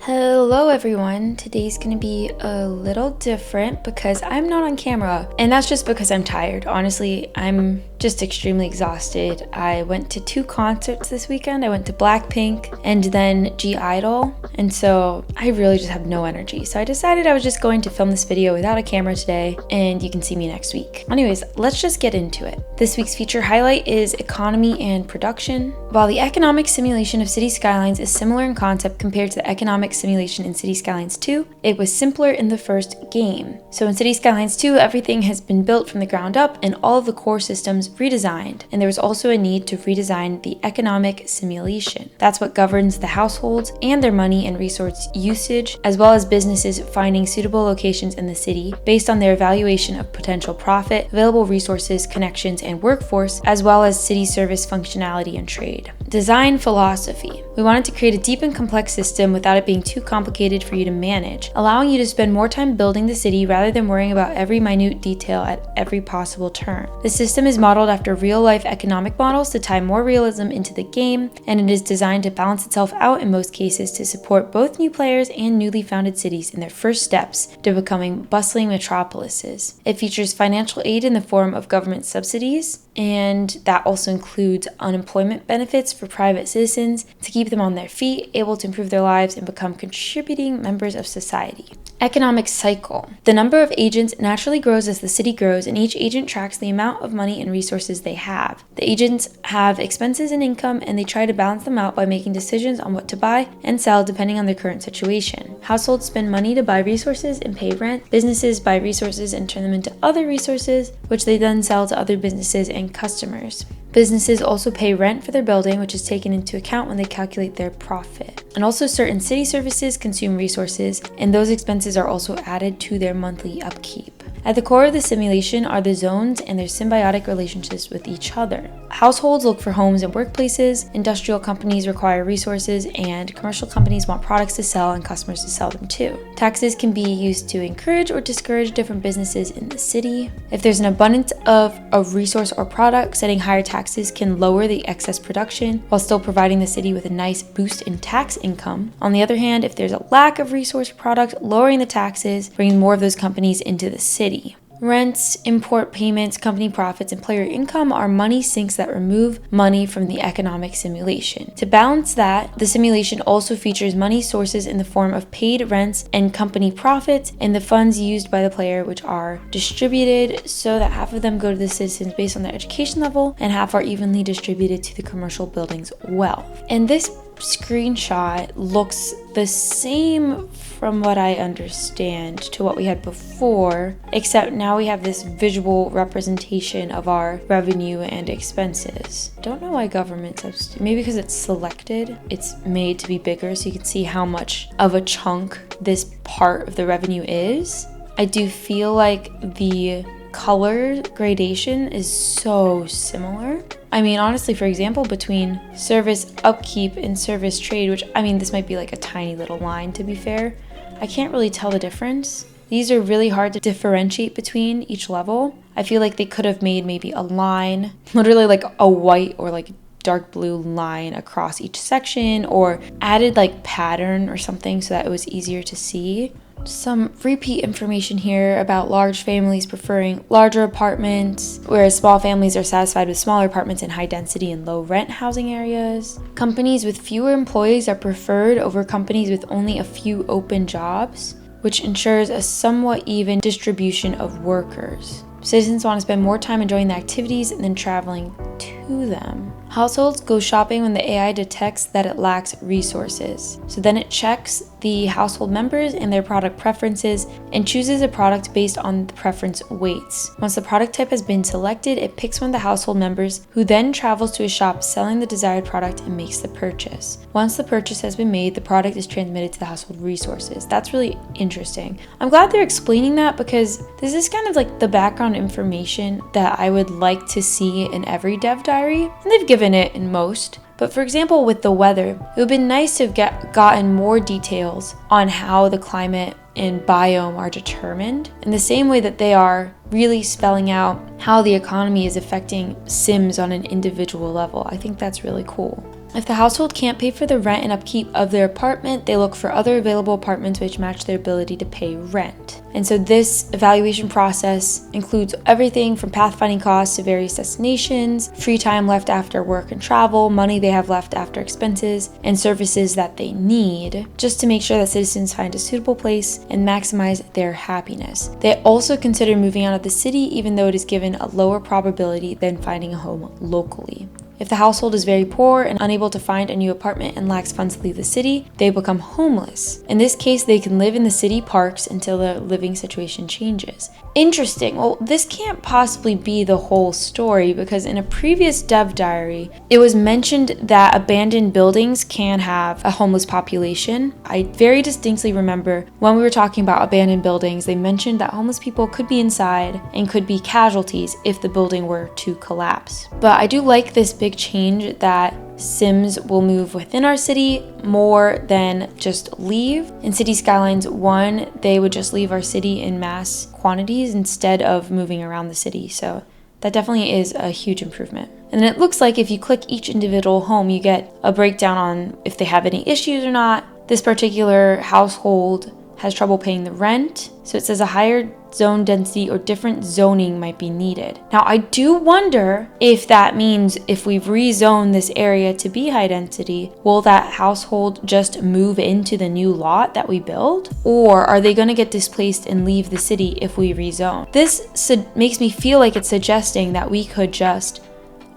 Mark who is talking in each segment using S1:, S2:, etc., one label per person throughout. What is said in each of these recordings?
S1: Hello everyone, today's gonna be a little different because I'm not on camera, and that's just because I'm tired. Honestly, I'm just extremely exhausted. I went to 2 concerts this weekend. I went to Blackpink and then G-Idol, and so I really just have no energy. So I decided I was just going to film this video without a camera today, and you can see me next week. Anyways, let's just get into it. This week's feature highlight is economy and production. While the economic simulation of Cities Skylines is similar in concept compared to the economic simulation in Cities Skylines 2, it was simpler in the first game. So in Cities Skylines 2, everything has been built from the ground up and all of the core systems redesigned. And there was also a need to redesign the economic simulation. That's what governs the households and their money and resource usage, as well as businesses finding suitable locations in the city based on their evaluation of potential profit, available resources, connections, and workforce, as well as city service functionality and trade. Design philosophy. We wanted to create a deep and complex system without it being too complicated for you to manage, allowing you to spend more time building the city rather than worrying about every minute detail at every possible turn. The system is modeled after real-life economic models to tie more realism into the game, and it is designed to balance itself out in most cases to support both new players and newly founded cities in their first steps to becoming bustling metropolises. It features financial aid in the form of government subsidies, and that also includes unemployment benefits for private citizens to keep them on their feet, able to improve their lives and become contributing members of society. Economic cycle. The number of agents naturally grows as the city grows, and each agent tracks the amount of money and resources they have. The agents have expenses and income, and they try to balance them out by making decisions on what to buy and sell depending on their current situation. Households spend money to buy resources and pay rent. Businesses buy resources and turn them into other resources, which they then sell to other businesses and customers. Businesses also pay rent for their building, which is taken into account when they calculate their profit. And also certain city services consume resources, and those expenses are also added to their monthly upkeep. At the core of the simulation are the zones and their symbiotic relationships with each other. Households look for homes and workplaces, industrial companies require resources, and commercial companies want products to sell and customers to sell them too. Taxes can be used to encourage or discourage different businesses in the city. If there's an abundance of a resource or product, setting higher taxes can lower the excess production while still providing the city with a nice boost in tax income. On the other hand, if there's a lack of resource or product, lowering the taxes brings more of those companies into the city. Rents, import payments, company profits, and player income are money sinks that remove money from the economic simulation. To balance that, the simulation also features money sources in the form of paid rents and company profits, and the funds used by the player, which are distributed so that half of them go to the citizens based on their education level, and half are evenly distributed to the commercial building's wealth. And this screenshot looks the same from what I understand to what we had before, except now we have this visual representation of our revenue and expenses. Don't know why government subsidy, maybe because it's selected, it's made to be bigger so you can see how much of a chunk this part of the revenue is. I do feel like the color gradation is so similar. I mean, honestly, for example, between service upkeep and service trade, which, I mean, this might be like a tiny little line to be fair, I can't really tell the difference. These are really hard to differentiate between each level. I feel like they could have made maybe a line, literally like a white or like dark blue line across each section, or added like pattern or something so that it was easier to see. Some repeat information here about large families preferring larger apartments, whereas small families are satisfied with smaller apartments in high density and low rent housing areas. Companies with fewer employees are preferred over companies with only a few open jobs, which ensures a somewhat even distribution of workers. Citizens want to spend more time enjoying the activities than traveling to them. Households go shopping when the AI detects that it lacks resources. So then it checks the household members and their product preferences and chooses a product based on the preference weights. Once the product type has been selected, it picks one of the household members, who then travels to a shop selling the desired product and makes the purchase. Once the purchase has been made, the product is transmitted to the household resources. That's really interesting. I'm glad they're explaining that because this is kind of like the background information that I would like to see in every dev diary, and they've given it in most. But for example, with the weather, it would have been nice to have gotten more details on how the climate and biome are determined, in the same way that they are really spelling out how the economy is affecting Sims on an individual level. I think that's really cool. If the household can't pay for the rent and upkeep of their apartment, they look for other available apartments which match their ability to pay rent. And so this evaluation process includes everything from pathfinding costs to various destinations, free time left after work and travel, money they have left after expenses, and services that they need, just to make sure that citizens find a suitable place and maximize their happiness. They also consider moving out of the city even though it is given a lower probability than finding a home locally. If the household is very poor and unable to find a new apartment and lacks funds to leave the city, they become homeless. In this case, they can live in the city parks until their living situation changes. Interesting. Well, this can't possibly be the whole story because in a previous dev diary, it was mentioned that abandoned buildings can have a homeless population. I very distinctly remember when we were talking about abandoned buildings, they mentioned that homeless people could be inside and could be casualties if the building were to collapse. But I do like this big change that Sims will move within our city more than just leave. In Cities Skylines 1, they would just leave our city in mass quantities instead of moving around the city. So that definitely is a huge improvement. And then it looks like if you click each individual home, you get a breakdown on if they have any issues or not. This particular household has trouble paying the rent. So it says a higher zone density or different zoning might be needed. Now, I do wonder if that means if we've rezoned this area to be high density, will that household just move into the new lot that we build? Or are they going to get displaced and leave the city if we rezone? This makes me feel like it's suggesting that we could just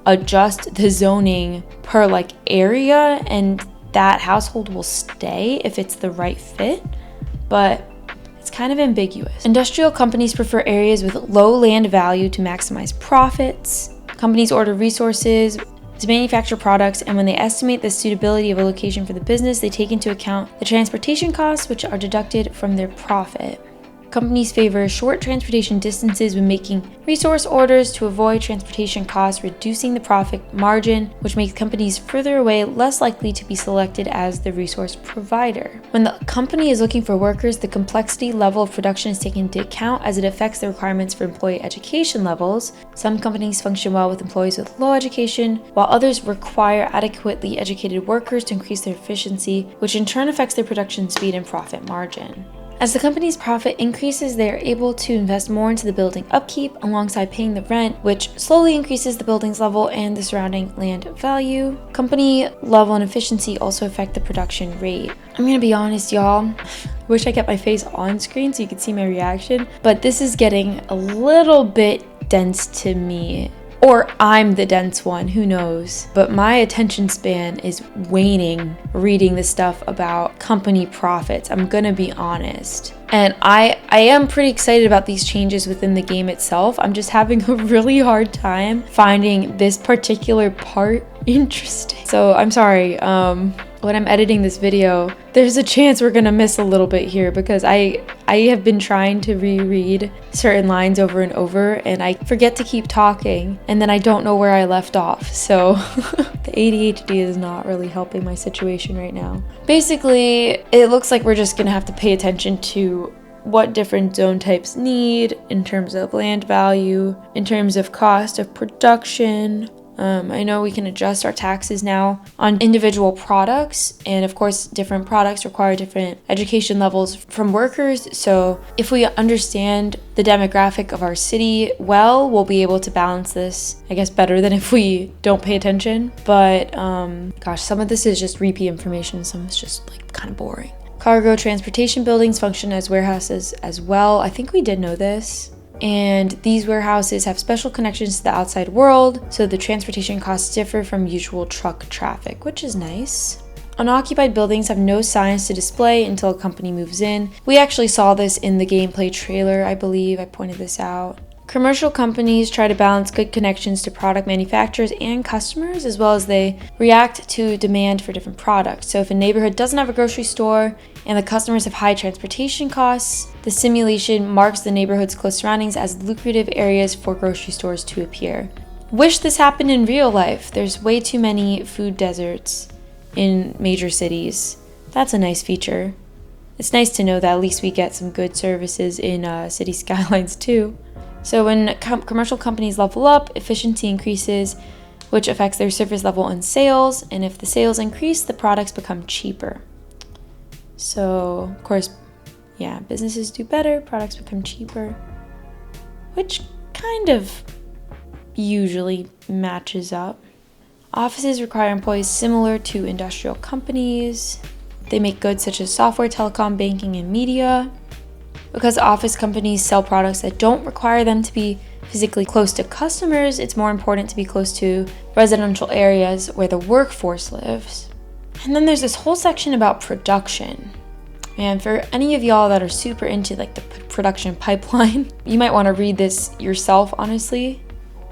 S1: adjust the zoning per like area and that household will stay if it's the right fit. But it's kind of ambiguous. Industrial companies prefer areas with low land value to maximize profits. Companies order resources to manufacture products, and when they estimate the suitability of a location for the business, they take into account the transportation costs, which are deducted from their profit. Companies favor short transportation distances when making resource orders to avoid transportation costs, reducing the profit margin, which makes companies further away less likely to be selected as the resource provider. When the company is looking for workers, the complexity level of production is taken into account as it affects the requirements for employee education levels. Some companies function well with employees with low education, while others require adequately educated workers to increase their efficiency, which in turn affects their production speed and profit margin. As the company's profit increases, they are able to invest more into the building upkeep alongside paying the rent, which slowly increases the building's level and the surrounding land value. Company level and efficiency also affect the production rate. I'm gonna be honest, y'all. Wish I kept my face on screen so you could see my reaction, but this is getting a little bit dense to me. Or I'm the dense one, who knows? But my attention span is waning reading the stuff about company profits. I'm gonna be honest. And I am pretty excited about these changes within the game itself. I'm just having a really hard time finding this particular part interesting. So I'm sorry, when I'm editing this video, there's a chance we're gonna miss a little bit here because I have been trying to reread certain lines over and over and I forget to keep talking and then I don't know where I left off. So the ADHD is not really helping my situation right now. Basically, it looks like we're just gonna have to pay attention to what different zone types need in terms of land value, in terms of cost of production. I know we can adjust our taxes now on individual products, and of course different products require different education levels from workers, so if we understand the demographic of our city well, we'll be able to balance this, I guess, better than if we don't pay attention. But gosh, some of this is just repeat information, some is just like kind of boring. Cargo transportation buildings function as warehouses as well. I think we did know this. And these warehouses have special connections to the outside world, so the transportation costs differ from usual truck traffic, which is nice. Unoccupied buildings have no signs to display until a company moves in. We actually saw this in the gameplay trailer, I believe. I pointed this out. Commercial companies try to balance good connections to product manufacturers and customers, as well as they react to demand for different products. So if a neighborhood doesn't have a grocery store and the customers have high transportation costs, the simulation marks the neighborhood's close surroundings as lucrative areas for grocery stores to appear. Wish this happened in real life. There's way too many food deserts in major cities. That's a nice feature. It's nice to know that at least we get some good services in Cities Skylines too. So when commercial companies level up, efficiency increases, which affects their surface level and sales. And if the sales increase, the products become cheaper. So, of course, yeah, businesses do better, products become cheaper, which kind of usually matches up. Offices require employees similar to industrial companies. They make goods such as software, telecom, banking, and media. Because office companies sell products that don't require them to be physically close to customers, it's more important to be close to residential areas where the workforce lives. And then there's this whole section about production. And for any of y'all that are super into like the production pipeline, you might want to read this yourself, honestly,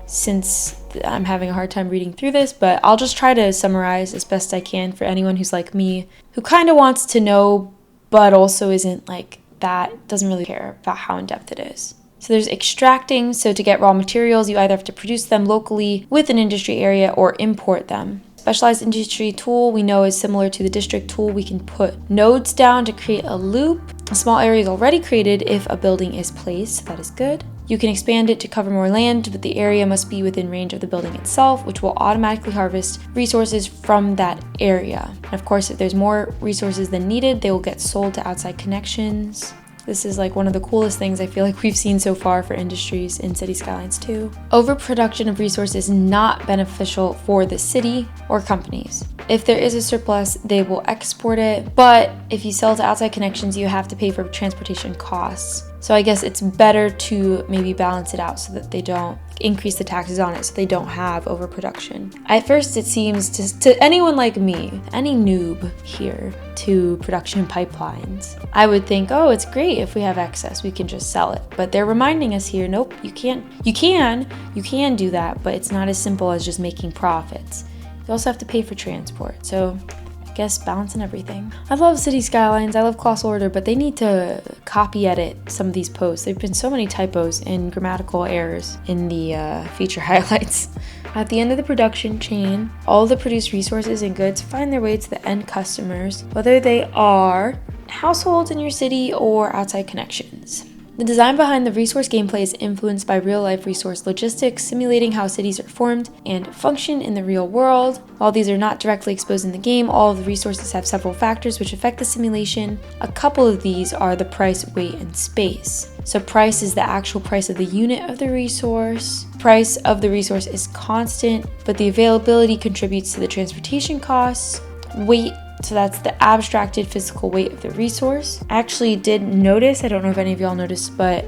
S1: since I'm having a hard time reading through this, but I'll just try to summarize as best I can for anyone who's like me, who kind of wants to know, but also isn't like that, doesn't really care about how in-depth it is. So there's extracting. So to get raw materials, you either have to produce them locally with an industry area or import them. Specialized industry tool we know is similar to the district tool. We can put nodes down to create a loop. A small area is already created if a building is placed, so that is good. You can expand it to cover more land, but the area must be within range of the building itself, which will automatically harvest resources from that area. And of course, if there's more resources than needed, they will get sold to outside connections. This is like one of the coolest things I feel like we've seen so far for industries in Cities Skylines too. Overproduction of resources is not beneficial for the city or companies. If there is a surplus, they will export it, but if you sell to outside connections, you have to pay for transportation costs. So I guess it's better to maybe balance it out so that they don't increase the taxes on it, so they don't have overproduction. At first, it seems to anyone like me, any noob here to production pipelines, I would think, oh, it's great if we have excess, we can just sell it. But they're reminding us here, nope, you can't. You can do that, but it's not as simple as just making profits. You also have to pay for transport. So I guess balancing everything. I love Cities Skylines, I love Colossal Order, but they need to copy edit some of these posts. There have been so many typos and grammatical errors in the feature highlights. At the end of the production chain, all the produced resources and goods find their way to the end customers, whether they are households in your city or outside connections. The design behind the resource gameplay is influenced by real-life resource logistics, simulating how cities are formed and function in the real world. While these are not directly exposed in the game, all of the resources have several factors which affect the simulation. A couple of these are the price, weight, and space. So price is the actual price of the unit of the resource. Price of the resource is constant, but the availability contributes to the transportation costs. Weight, so that's the abstracted physical weight of the resource. I actually did notice, I don't know if any of y'all noticed, but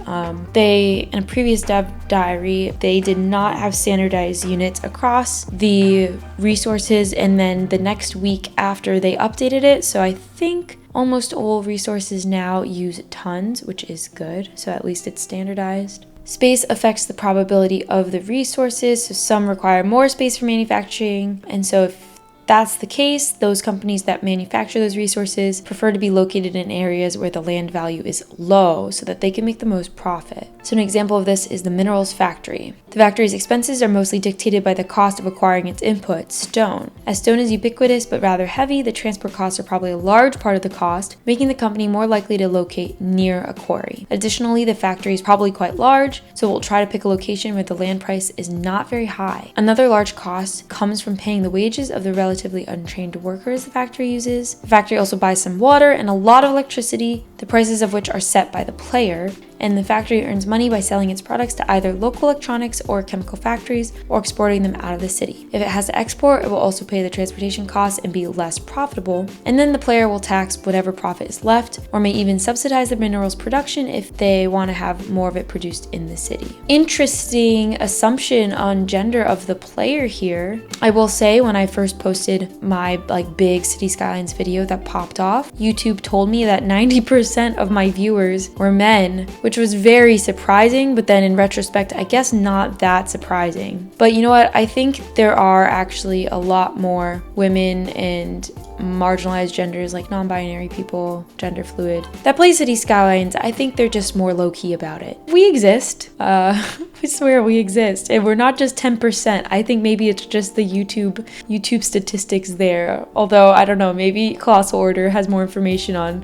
S1: they, in a previous dev diary, they did not have standardized units across the resources, and then the next week after they updated it. So I think almost all resources now use tons, which is good. So at least it's standardized. Space affects the probability of the resources. So some require more space for manufacturing. And so if that's the case, those companies that manufacture those resources prefer to be located in areas where the land value is low so that they can make the most profit. So an example of this is the minerals factory. The factory's expenses are mostly dictated by the cost of acquiring its input, stone. As stone is ubiquitous but rather heavy, the transport costs are probably a large part of the cost, making the company more likely to locate near a quarry. Additionally, the factory is probably quite large, so it will try to pick a location where the land price is not very high. Another large cost comes from paying the wages of the relatively untrained workers the factory uses. The factory also buys some water and a lot of electricity, the prices of which are set by the player. And the factory earns money by selling its products to either local electronics or chemical factories or exporting them out of the city. If it has to export, it will also pay the transportation costs and be less profitable. And then the player will tax whatever profit is left, or may even subsidize the minerals production if they want to have more of it produced in the city. Interesting assumption on gender of the player here. I will say, when I first posted my big Cities Skylines video that popped off, YouTube told me that 90% of my viewers were men, which was very surprising, but then in retrospect, I guess not that surprising. But you know what? I think there are actually a lot more women and marginalized genders, like non-binary people, gender fluid, that play Cities Skylines. I think they're just more low-key about it. We exist. I swear we exist. And we're not just 10%. I think maybe it's just the YouTube statistics there. Although, I don't know, maybe Colossal Order has more information on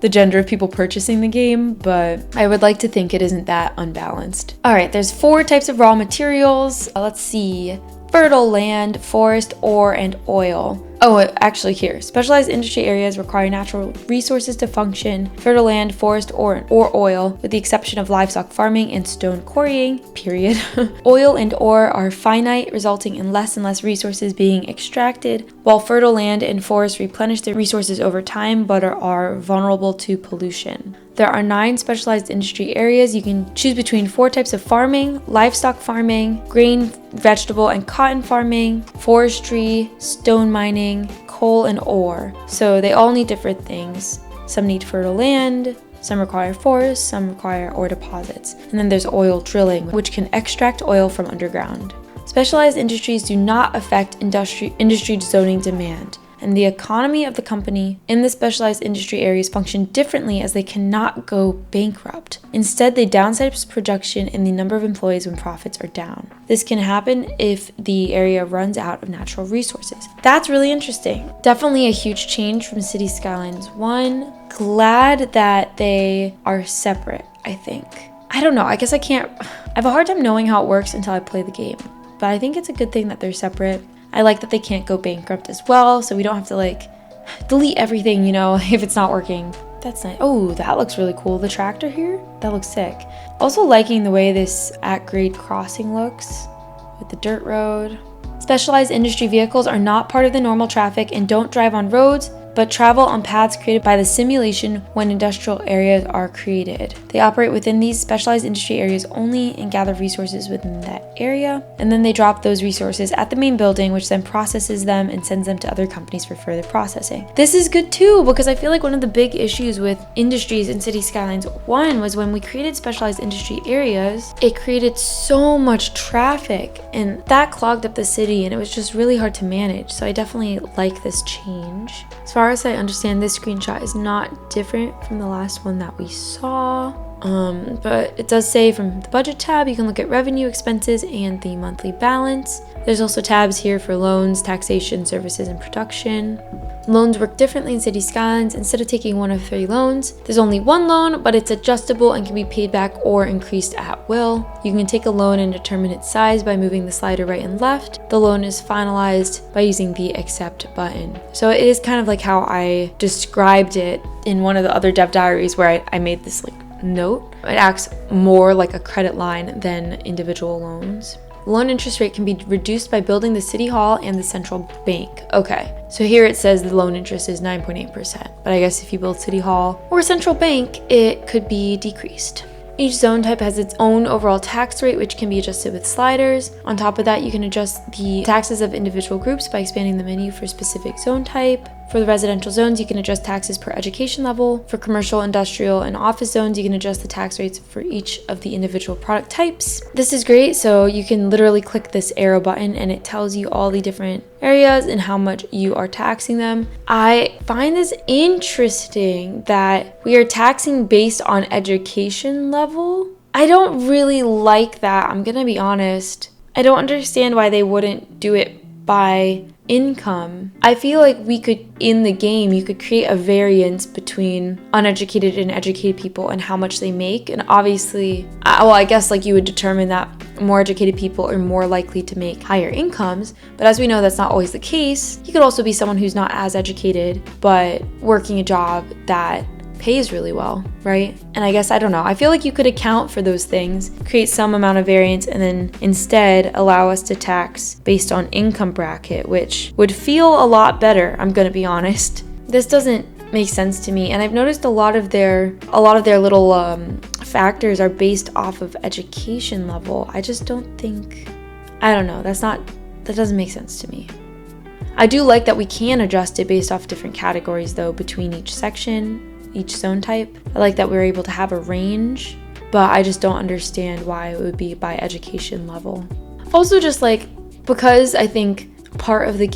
S1: the gender of people purchasing the game, but I would like to think it isn't that unbalanced. All right, there's 4 types of raw materials. Let's see. fertile land, forest, ore, and oil. Oh, actually here, specialized industry areas require natural resources to function, fertile land, forest, or oil, with the exception of livestock farming and stone quarrying, period. Oil and ore are finite, resulting in less and less resources being extracted, while fertile land and forest replenish their resources over time but are vulnerable to pollution. There are 9 specialized industry areas. You can choose between 4 types of farming: livestock farming, grain, vegetable, and cotton farming, forestry, stone mining, coal, and ore. So they all need different things. Some need fertile land, some require forests, some require ore deposits. And then there's oil drilling, which can extract oil from underground. Specialized industries do not affect industry zoning demand, and the economy of the company in the specialized industry areas function differently as they cannot go bankrupt. Instead, they downsize production and the number of employees when profits are down. This can happen if the area runs out of natural resources. That's really interesting. Definitely a huge change from Cities Skylines 1. Glad that they are separate, I think. I don't know, I guess I have a hard time knowing how it works until I play the game. But I think it's a good thing that they're separate. I like that they can't go bankrupt as well, so we don't have to like delete everything, if it's not working. That's nice. Oh, that looks really cool. The tractor here, that looks sick. Also liking the way this at-grade crossing looks with the dirt road. Specialized industry vehicles are not part of the normal traffic and don't drive on roads, but travel on paths created by the simulation when industrial areas are created. They operate within these specialized industry areas only and gather resources within that area, and then they drop those resources at the main building, which then processes them and sends them to other companies for further processing. This is good too, because I feel like one of the big issues with industries in Cities Skylines 1 was when we created specialized industry areas, it created so much traffic, and that clogged up the city, and it was just really hard to manage. So I definitely like this change. As far as I understand, this screenshot is not different from the last one that we saw. But it does say from the budget tab, you can look at revenue, expenses, and the monthly balance. There's also tabs here for loans, taxation, services, and production. Loans work differently in Cities Skylines. Instead of taking one of 3 loans, there's only one loan, but it's adjustable and can be paid back or increased at will. You can take a loan and determine its size by moving the slider right and left. The loan is finalized by using the accept button. So it is kind of like how I described it in one of the other dev diaries where I made this note. It acts more like a credit line than individual loans. Loan interest rate can be reduced by building the city hall and the central bank. Okay, so here it says the loan interest is 9.8%, but I guess if you build city hall or central bank, it could be decreased. Each zone type has its own overall tax rate, which can be adjusted with sliders. On top of that, you can adjust the taxes of individual groups by expanding the menu for specific zone type. For the residential zones, you can adjust taxes per education level. For commercial, industrial, and office zones, you can adjust the tax rates for each of the individual product types. This is great, so you can literally click this arrow button and it tells you all the different areas and how much you are taxing them. I find this interesting that we are taxing based on education level. I don't really like that, I'm gonna be honest. I don't understand why they wouldn't do it by income. I feel like we could, in the game, you could create a variance between uneducated and educated people and how much they make. And obviously, I guess you would determine that more educated people are more likely to make higher incomes. But as we know, that's not always the case. You could also be someone who's not as educated, but working a job that pays really well, right? And I guess, I don't know, I feel like you could account for those things, create some amount of variance, and then instead allow us to tax based on income bracket, which would feel a lot better, I'm gonna be honest. This doesn't make sense to me, and I've noticed a lot of their little factors are based off of education level. I just don't think, I don't know, that doesn't make sense to me. I do like that we can adjust it based off different categories though between each section, each zone type. I like that we're able to have a range, but I just don't understand why it would be by education level. Also, just because I think part of the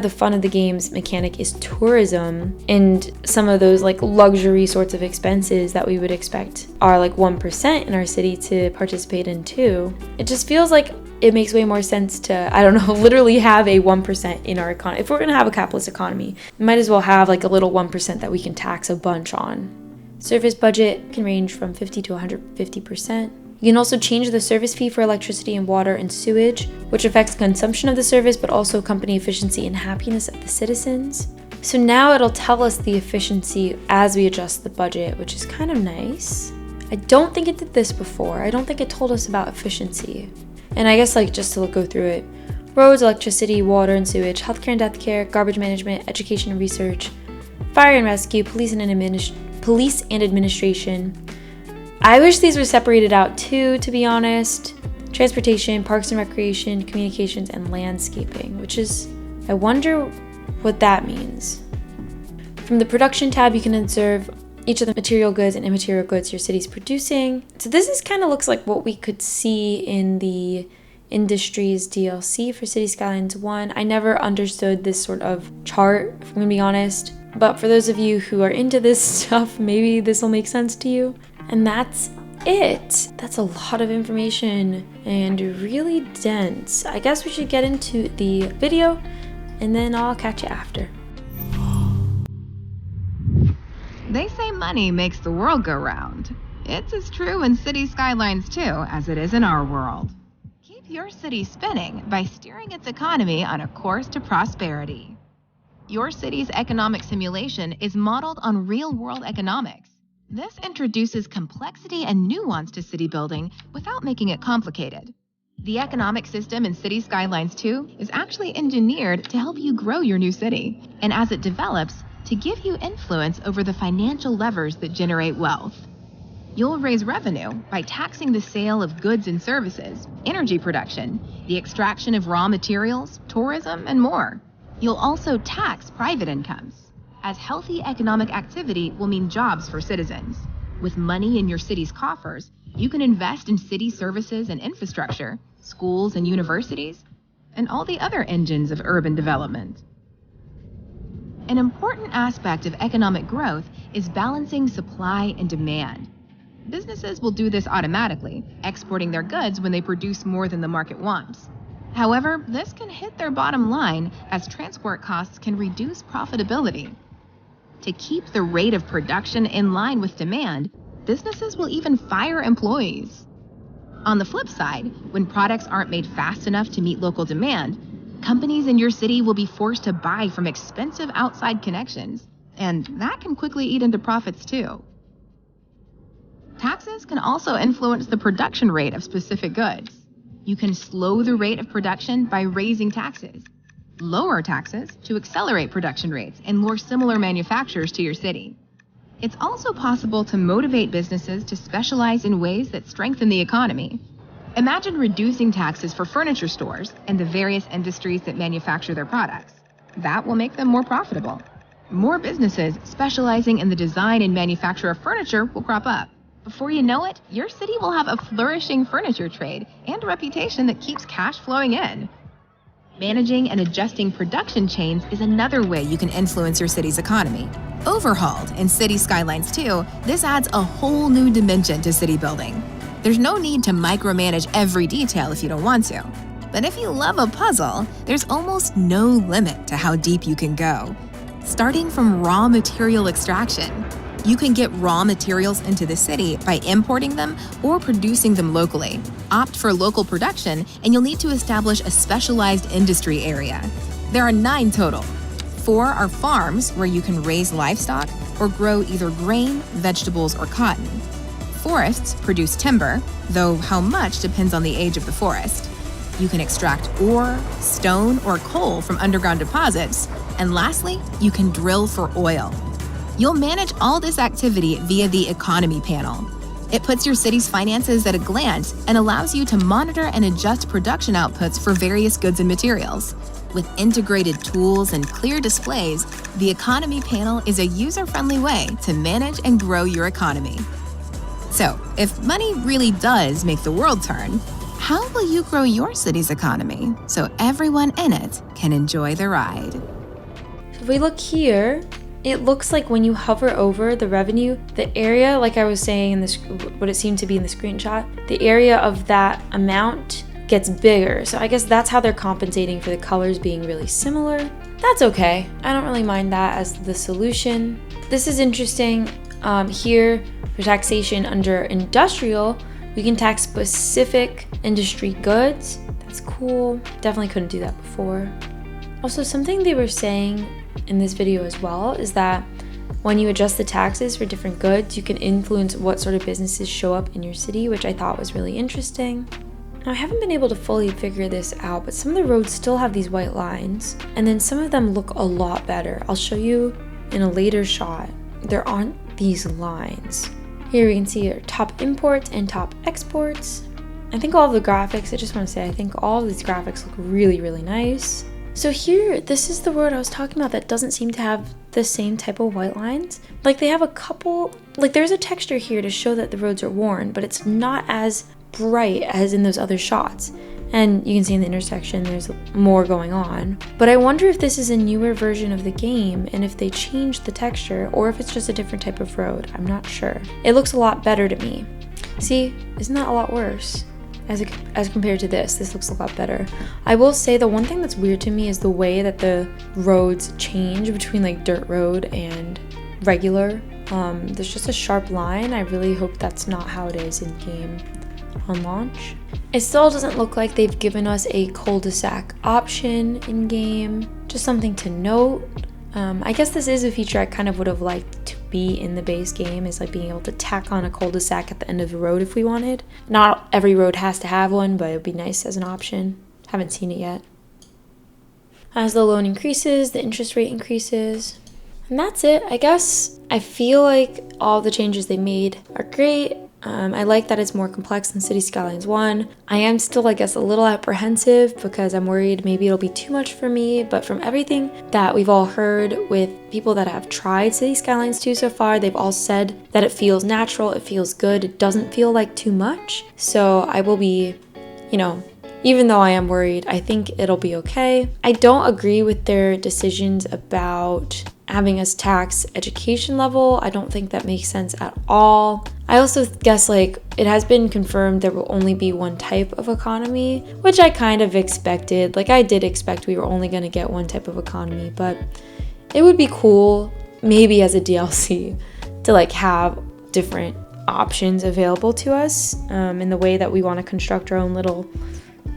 S1: fun of the game's mechanic is tourism, and some of those luxury sorts of expenses that we would expect are 1% in our city to participate in too. It just feels like it makes way more sense to, I don't know, literally have a 1% in our economy. If we're gonna have a capitalist economy, we might as well have a little 1% that we can tax a bunch on. Service budget can range from 50 to 150%. You can also change the service fee for electricity and water and sewage, which affects consumption of the service, but also company efficiency and happiness of the citizens. So now it'll tell us the efficiency as we adjust the budget, which is kind of nice. I don't think it did this before. I don't think it told us about efficiency. And I guess just to go through it, roads, electricity, water and sewage, healthcare and death care, garbage management, education and research, fire and rescue, police and administration. I wish these were separated out too, to be honest. Transportation, parks and recreation, communications, and landscaping, which is, I wonder what that means. From the production tab, you can observe each of the material goods and immaterial goods your city's producing. So this is kind of looks like what we could see in the Industries DLC for Cities Skylines 1. I never understood this sort of chart, if I'm gonna be honest. But for those of you who are into this stuff, maybe this will make sense to you. And that's it. That's a lot of information and really dense. I guess we should get into the video and then I'll catch you after.
S2: They say money makes the world go round. It's as true in Cities Skylines too as it is in our world. Keep your city spinning by steering its economy on a course to prosperity. Your city's economic simulation is modeled on real-world economics. This introduces complexity and nuance to city building without making it complicated. The economic system in Cities Skylines 2 is actually engineered to help you grow your new city, and as it develops, to give you influence over the financial levers that generate wealth. You'll raise revenue by taxing the sale of goods and services, energy production, the extraction of raw materials, tourism, and more. You'll also tax private incomes, as healthy economic activity will mean jobs for citizens. With money in your city's coffers, you can invest in city services and infrastructure, schools and universities, and all the other engines of urban development. An important aspect of economic growth is balancing supply and demand. Businesses will do this automatically, exporting their goods when they produce more than the market wants. However, this can hit their bottom line as transport costs can reduce profitability. To keep the rate of production in line with demand, businesses will even fire employees. On the flip side, when products aren't made fast enough to meet local demand, companies in your city will be forced to buy from expensive outside connections, and that can quickly eat into profits too. Taxes can also influence the production rate of specific goods. You can slow the rate of production by raising taxes, lower taxes to accelerate production rates and lure similar manufacturers to your city. It's also possible to motivate businesses to specialize in ways that strengthen the economy. Imagine reducing taxes for furniture stores and the various industries that manufacture their products. That will make them more profitable. More businesses specializing in the design and manufacture of furniture will crop up. Before you know it, your city will have a flourishing furniture trade and a reputation that keeps cash flowing in. Managing and adjusting production chains is another way you can influence your city's economy. Overhauled in Cities Skylines 2, this adds a whole new dimension to city building. There's no need to micromanage every detail if you don't want to. But if you love a puzzle, there's almost no limit to how deep you can go. Starting from raw material extraction, you can get raw materials into the city by importing them or producing them locally. Opt for local production, and you'll need to establish a specialized industry area. There are 9 total. 4 are farms where you can raise livestock or grow either grain, vegetables, or cotton. Forests produce timber, though how much depends on the age of the forest. You can extract ore, stone, or coal from underground deposits. And lastly, you can drill for oil. You'll manage all this activity via the economy panel. It puts your city's finances at a glance and allows you to monitor and adjust production outputs for various goods and materials. With integrated tools and clear displays, the economy panel is a user-friendly way to manage and grow your economy. So, if money really does make the world turn, how will you grow your city's economy so everyone in it can enjoy the ride?
S1: So if we look here, it looks like when you hover over the revenue, the area, like I was saying in this, what it seemed to be in the screenshot, the area of that amount gets bigger. So I guess that's how they're compensating for the colors being really similar. That's okay. I don't really mind that as the solution. This is interesting. Here for taxation under industrial, You can tag specific industry goods. That's cool. Definitely couldn't do that before. Also, something they were saying in this video as well is that when you adjust the taxes for different goods, you can influence what sort of businesses show up in your city, which I thought was really interesting. Now, I haven't been able to fully figure this out, but some of the roads still have these white lines, and then some of them look a lot better. I'll show you in a later shot. There aren't these lines. Here we can see our top imports and top exports. I think all of the graphics, I just want to say, I think all of these graphics look really, really nice. So here, this is the road I was talking about that doesn't seem to have the same type of white lines. Like they have a couple, like there's a texture here to show that the roads are worn, but it's not as bright as in those other shots. And you can see in the intersection there's more going on. But I wonder if this is a newer version of the game and if they changed the texture or if it's just a different type of road. I'm not sure. It looks a lot better to me. See, isn't that a lot worse? As compared to this looks a lot better. I will say the one thing that's weird to me is the way that the roads change between like dirt road and regular. There's just a sharp line. I really hope that's not how it is in game on launch. It still doesn't look like they've given us a cul-de-sac option in game. Just something to note. I guess this is a feature I kind of would have liked to be in the base game, is like being able to tack on a cul-de-sac at the end of the road if we wanted. Not every road has to have one, but it would be nice as an option. Haven't seen it yet. As the loan increases, the interest rate increases. And that's it. I guess I feel like all the changes they made are great. I like that it's more complex than Cities Skylines 1. I am still, I guess, a little apprehensive because I'm worried maybe it'll be too much for me, but from everything that we've all heard with people that have tried Cities Skylines 2 so far, they've all said that it feels natural, it feels good, it doesn't feel like too much. So I will be, even though I am worried, I think it'll be okay. I don't agree with their decisions about having us tax education level. I don't think that makes sense at all. I also guess it has been confirmed there will only be one type of economy, which I kind of expected. I did expect we were only going to get one type of economy, but it would be cool maybe as a DLC to have different options available to us in the way that we want to construct our own little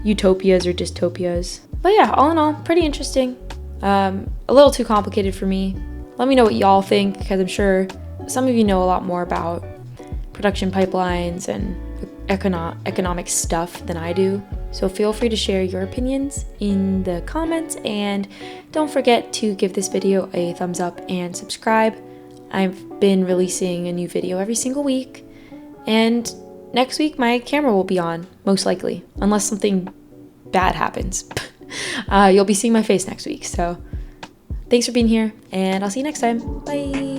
S1: utopias or dystopias. But yeah, all in all, pretty interesting. A little too complicated for me. Let me know what y'all think, because I'm sure some of you know a lot more about production pipelines and economic stuff than I do. So feel free to share your opinions in the comments, and don't forget to give this video a thumbs up and subscribe. I've been releasing a new video every single week, and next week my camera will be on, most likely, unless something bad happens. You'll be seeing my face next week. So thanks for being here, and I'll see you next time. Bye.